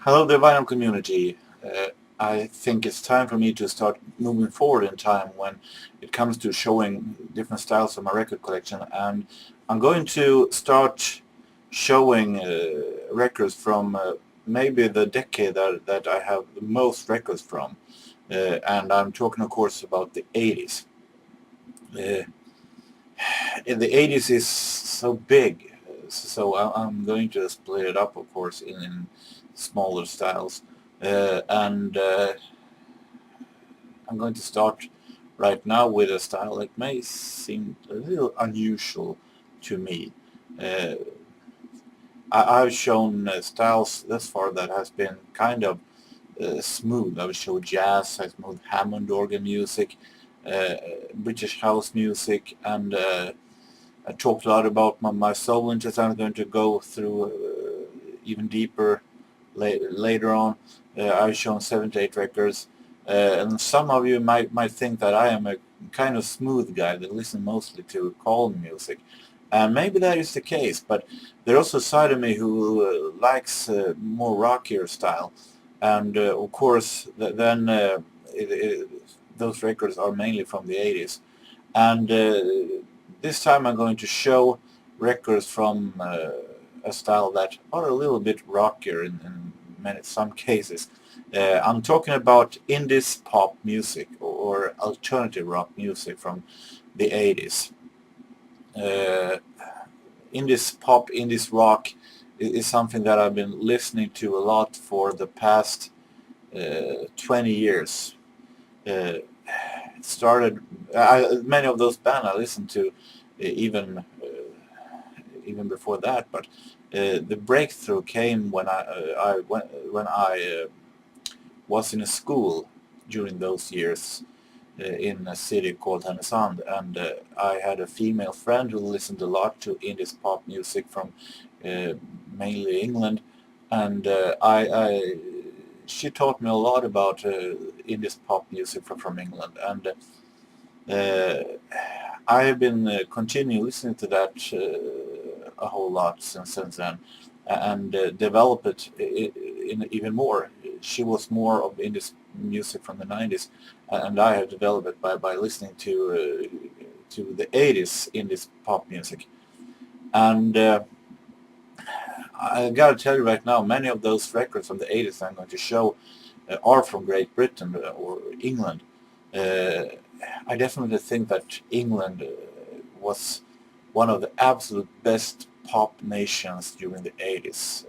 Hello, the vinyl community. I think it's time for me to start moving forward in time when it comes to showing different styles of my record collection, and I'm going to start showing records from maybe the decade that I have the most records from, and I'm talking, of course, about the 80s. Uh, in the 80s is so big, so I'm going to split it up, of course, in smaller styles. And I'm going to start right now with a style that may seem a little unusual to me. Uh, I've shown styles thus far that has been kind of smooth. I've shown jazz, I've shown Hammond organ music, uh, British house music, and I talked a lot about my solo interests. I'm going to go through even deeper later on. I've shown 7 to 8 records, and some of you might think that I am a kind of smooth guy that listens mostly to calm music. And maybe that is the case, but there's also a side of me who likes more rockier style. And of course, then those records are mainly from the 80s. And this time I'm going to show records from a style that are a little bit rockier in some cases. I'm talking about indie pop music or alternative rock music from the 80s. Uh, Indie pop, indie rock is something that I've been listening to a lot for the past 20 years. It started, many of those bands I listened to even before that, but the breakthrough came when I was in a school during those years in a city called Härnösand, and I had a female friend who listened a lot to indie pop music from mainly England, and she taught me a lot about indie pop music from England, and uh, I have been continuing listening to that a whole lot since then, and develop it in even more. She was more of indie music from the 90s, and I have developed it by listening to the 80s indie pop music. And I gotta tell you right now, many of those records from the 80s I'm going to show are from Great Britain or England. Uh, I definitely think that England was one of the absolute best pop nations during the 80s.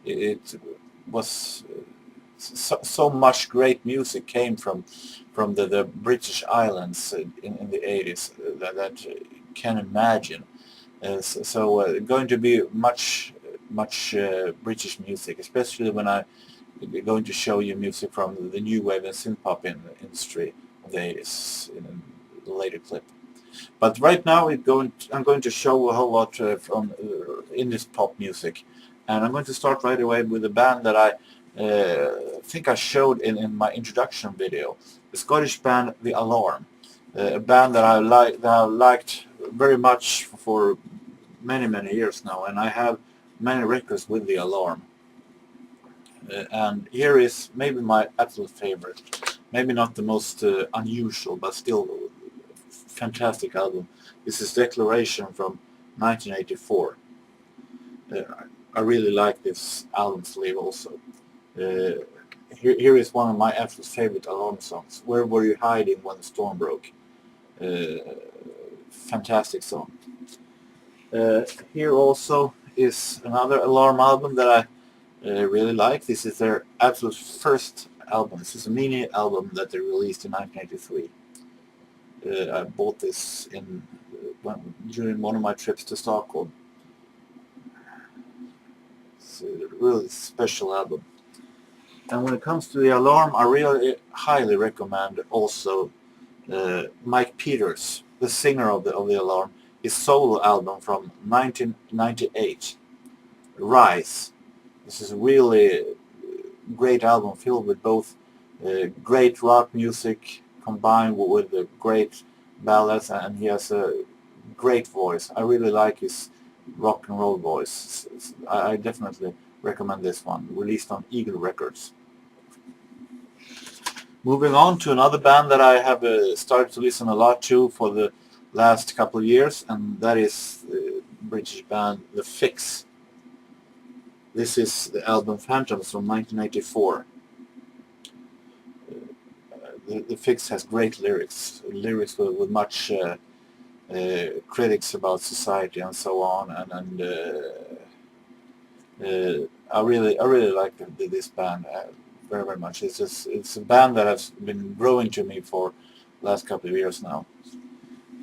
It was so much great music came from the British Islands in the 80s that can imagine. Going to be much British music, especially when I'm going to show you music from the new wave and synth pop industry of the 80s in a later clip. But right now I'm going to show a whole lot from indie pop music, and I'm going to start right away with a band that I think I showed in my introduction video, the Scottish band The Alarm, a band that I liked very much for many years now, and I have many records with The Alarm. And here is maybe my absolute favorite, maybe not the most unusual, but still fantastic album. This is Declaration from 1984. Uh, I really like this album sleeve also. Uh, here is one of my absolute favorite Alarm songs, Where Were You Hiding When the Storm Broke? Fantastic song. Here also is another Alarm album that I really like. This is their absolute first album. This is a mini album that they released in 1983. I bought this during one of my trips to Stockholm. It's a really special album. And when it comes to The Alarm, I really highly recommend also Mike Peters, the singer of the Alarm, his solo album from 1998, Rise. This is a really great album filled with both great rock music combined with great ballads, and he has a great voice. I really like his rock and roll voice. I definitely recommend this one, released on Icicle Records. Moving on to another band that I have started to listen a lot to for the last couple of years, and that is the British band The Fix. This is the album Phantoms from 1984. The Fix has great lyrics with much critics about society and so on, and I really like this band very much. It's a band that has been growing to me for the last couple of years now.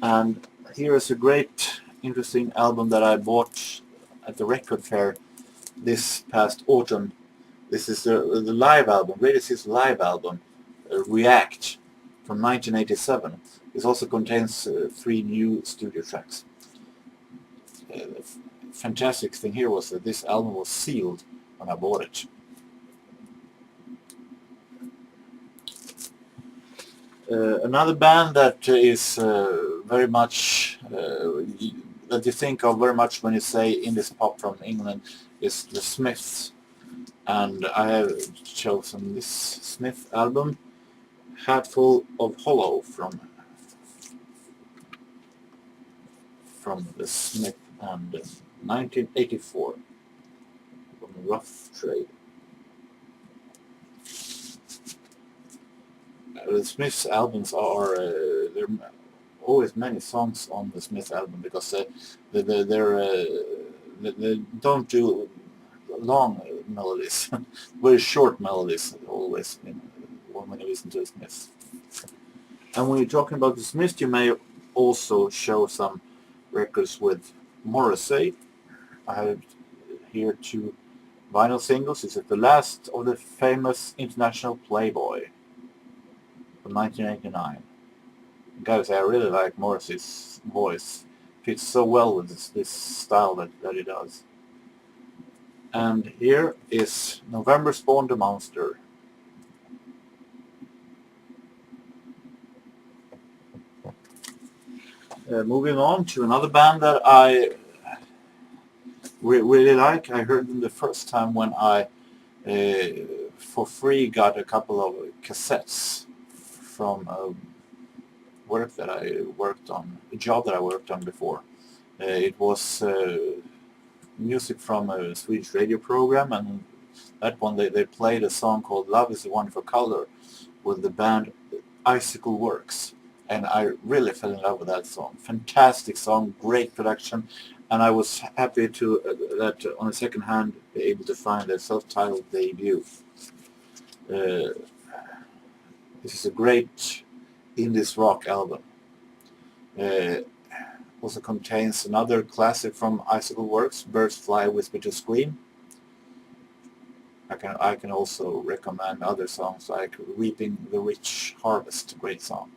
And here is a great, interesting album that I bought at the record fair this past autumn. This is the live album, Radio's live album, React, from 1987. It also contains 3 new studio tracks. The fantastic thing here was that this album was sealed when I bought it. Another band that is very much that you think of very much when you say indie pop from England is the Smiths, and I have chosen this Smith album, Hatful of Hollow, from the Smith, and 1984, from Rough Trade. The Smiths albums are there are always many songs on the Smith album because they don't do long melodies, very short melodies always when you listen to the Smiths. And when you're talking about the Smiths, you may also show some records with Morrissey. I have here 2 vinyl singles. This is the last of the famous International Playboy from 1989. Guys, I really like Morrissey's voice. Fits so well with this style that he does. And here is November Spawned a Monster. Moving on to another band that I really like. I heard them the first time when I for free got a couple of cassettes from a job that I worked on before. It was music from a Swedish radio program, and that one they played a song called Love is a Wonderful Color with the band Icicle Works, and I really fell in love with that song. Fantastic song, great production, and I was happy to that on a second hand be able to find their self-titled debut. This is a great indie rock album. Also contains another classic from Icicle Works, Birds Fly, Whisper to Scream. I can also recommend other songs like Reaping the Rich Harvest, great song.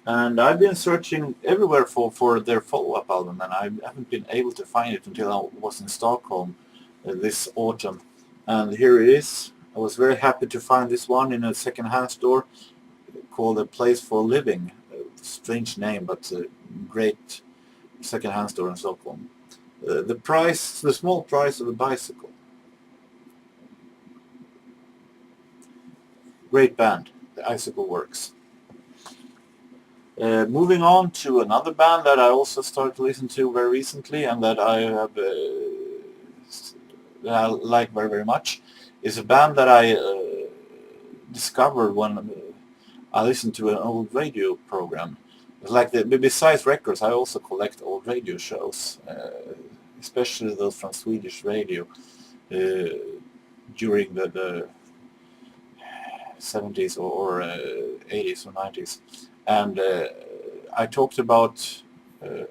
And I've been searching everywhere for their follow-up album, and I haven't been able to find it until I was in Stockholm this autumn. And here it is. I was very happy to find this one in a second-hand store called A Place for Living. A strange name, but a great second-hand store in Stockholm. The small price of a bicycle. Great band, the Icicle Works. Moving on to another band that I also started to listen to very recently, and that I have that I like very much, is a band that I discovered when I listened to an old radio program. Like besides records, I also collect old radio shows, especially those from Swedish radio during the 70s or 80s or 90s. And I talked about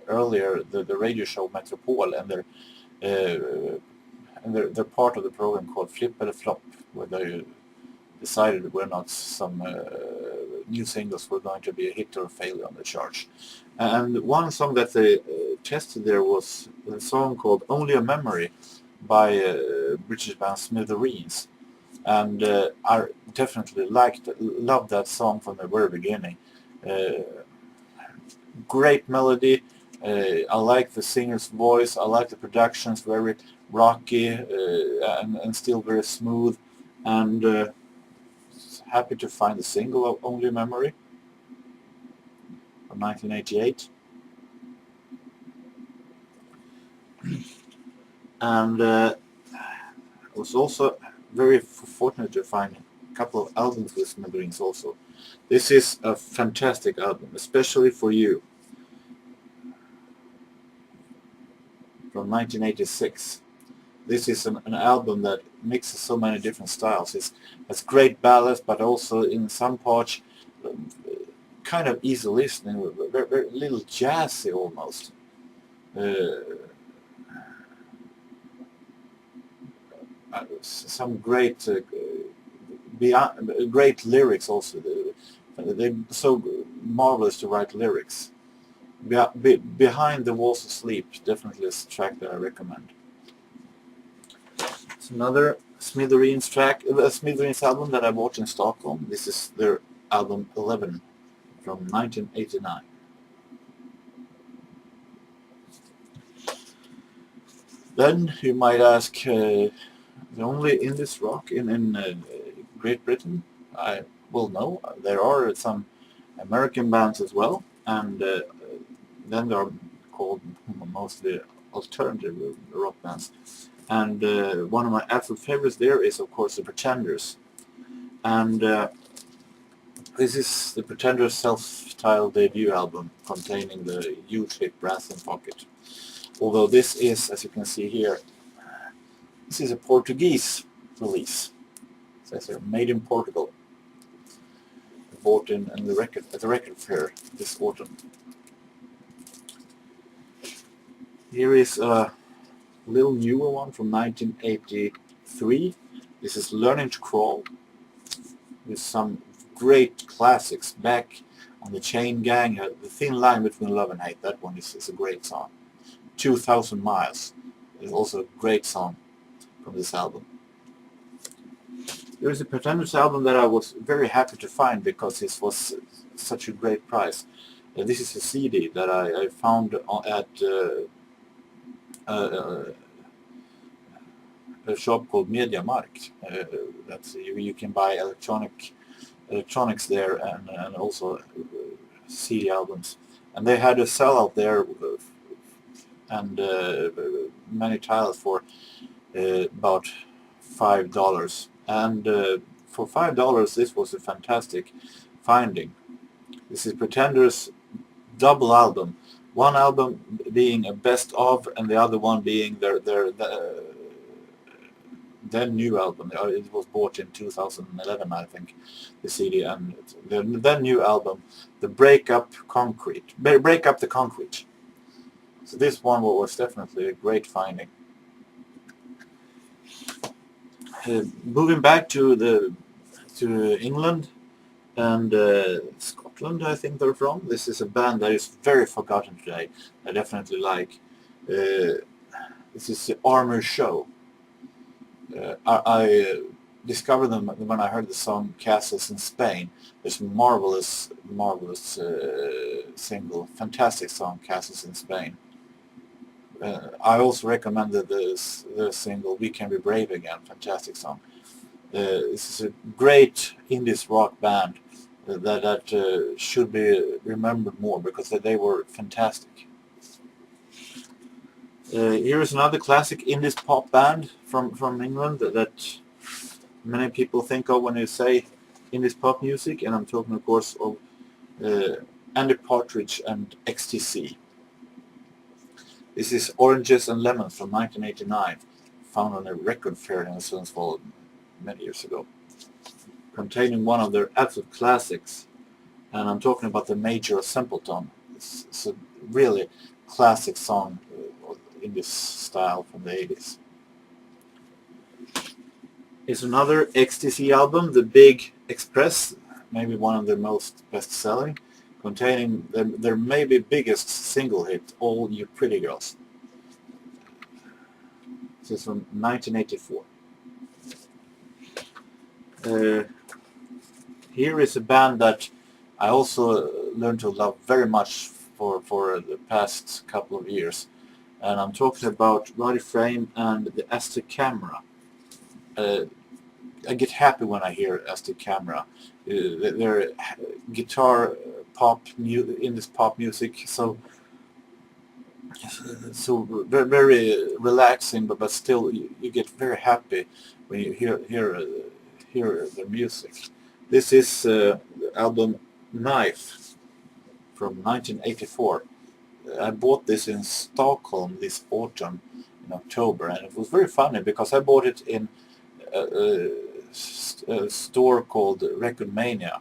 earlier the radio show Metropol, and they're part of the program called Flip or Flop, where they decided whether or not some new singles were going to be a hit or a failure on the charts. And one song that they tested there was a song called Only a Memory by British band Smithereens. And I definitely loved that song from the very beginning. Great melody, I like the singer's voice. I like the productions, very rocky and still very smooth. And happy to find the single of Only Memory from 1988. And I was also very fortunate to find a couple of albums with Smithereens also. This is a fantastic album, especially for you, from 1986. This is an album that mixes so many different styles. It's great ballads, but also in some parts kind of easy listening, very little jazzy almost. Some great great lyrics also. They're so marvelous to write lyrics. Behind the Walls of Sleep, definitely is a track that I recommend. It's another Smithereens track, a Smithereens album that I bought in Stockholm. This is their album 11 from 1989. Then you might ask, the only indie rock in Great Britain? Well, no, there are some American bands as well, and then there are called mostly alternative rock bands. And one of my absolute favorites there is, of course, the Pretenders. And this is the Pretenders' self-titled debut album containing the huge hit Brass in Pocket. Although this is, as you can see here, this is a Portuguese release. It says here, made in Portugal. Bought in the record at the record fair this autumn. Here is a little newer one from 1983. This is Learning to Crawl, with some great classics. Back on the Chain Gang, The Thin Line Between Love and Hate. That one is a great song. 2,000 Miles is also a great song from this album. There is a Pretenders album that I was very happy to find because it was such a great price. This is a CD that I found at a shop called MediaMarkt. That's you can buy electronics there and also CD albums. And they had a sellout there and many titles for about $5. And for $5 this was a fantastic finding. This is Pretenders' double album. One album being a best of and the other one being their new album. It was bought in 2011, I think, the CD, and their new album, the Break Up the Concrete. So this one was definitely a great finding. Moving back to England and Scotland, I think they're from. This is a band that is very forgotten today. I definitely like. This is the Armour Show. I discovered them when I heard the song Castles in Spain. This marvelous single, fantastic song, Castles in Spain. I also recommended the single We Can Be Brave Again, fantastic song. This is a great indie rock band that should be remembered more because they were fantastic. Here is another classic indie pop band from England that many people think of when they say indie pop music, and I'm talking, of course, of Andy Partridge and XTC. This is Oranges and Lemons from 1989, found on a record fair in Sundsvall many years ago, containing one of their absolute classics, and I'm talking about the Major of Simpleton. It's a really classic song in this style from the 80s. It's another XTC album, The Big Express, maybe one of their most best-selling, containing their maybe biggest single hit, All You Pretty Girls. This is from 1984. Here is a band that I also learned to love very much for the past couple of years, and I'm talking about Body Frame and the Aztec Camera. I get happy when I hear Aztec Camera. Their guitar in this pop music, so very, very relaxing, but still you get very happy when you hear their music. This is the album Knife from 1984. I bought this in Stockholm this autumn in October, and it was very funny because I bought it in a store called Record Mania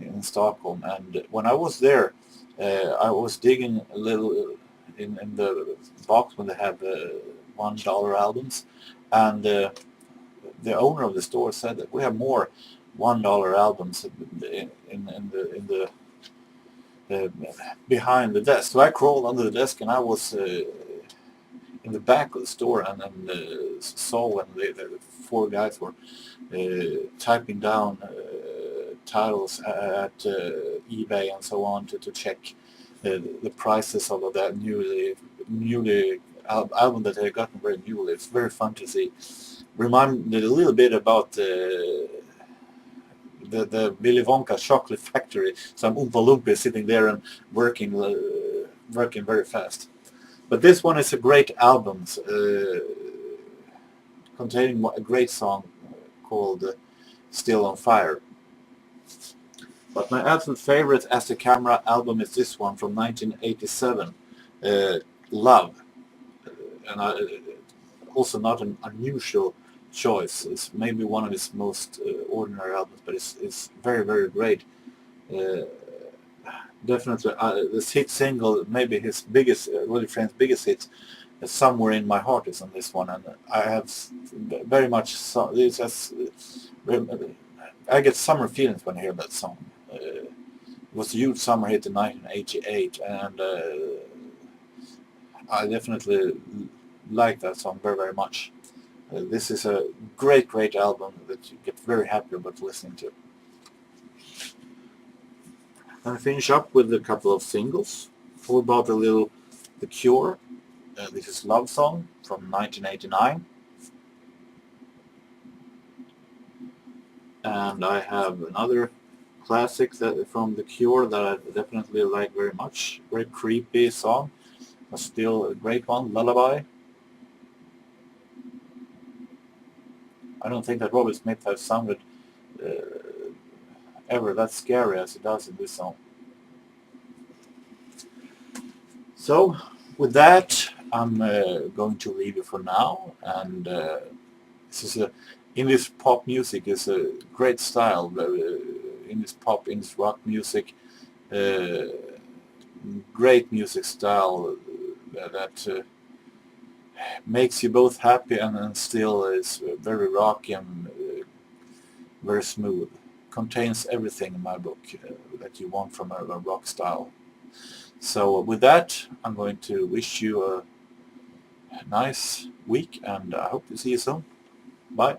in Stockholm, and when I was there, I was digging a little in the box when they have $1 albums, and the owner of the store said that we have more $1 albums in the behind the desk. So I crawled under the desk, and I was in the back of the store, and saw when the four guys were typing down titles at eBay and so on to check the prices of that newly album that they had gotten very newly. It's very fun to see. Reminded a little bit about the Willy Wonka chocolate factory. Some Oompa Loompa sitting there and working very fast. But this one is a great album, containing a great song called Still on Fire. But my absolute favorite Aztec Camera album is this one from 1987, Love. And also not an unusual choice. It's maybe one of his most ordinary albums, but it's very, very great. Definitely this hit single, maybe his biggest, Willie Frame's biggest hit, Somewhere in My Heart, is on this one, and I have very much I get summer feelings when I hear that song. It was a huge summer hit in 1988, and I definitely like that song very, very much. This is a great, great album that you get very happy about listening to. And I finish up with a couple of singles. How about The Cure? This is Love Song from 1989. And I have another classic from The Cure that I definitely like very much. Very creepy song, but still a great one, Lullaby. I don't think that Robert Smith has sounded ever that scary as he does in this song. So, with that, I'm going to leave you for now. And this is in this pop music is a great style. In this pop, in this rock music, great music style that makes you both happy and still is very rocky and very smooth. Contains everything in my book that you want from a rock style. So with that, I'm going to wish you a nice week, and I hope to see you soon. Bye.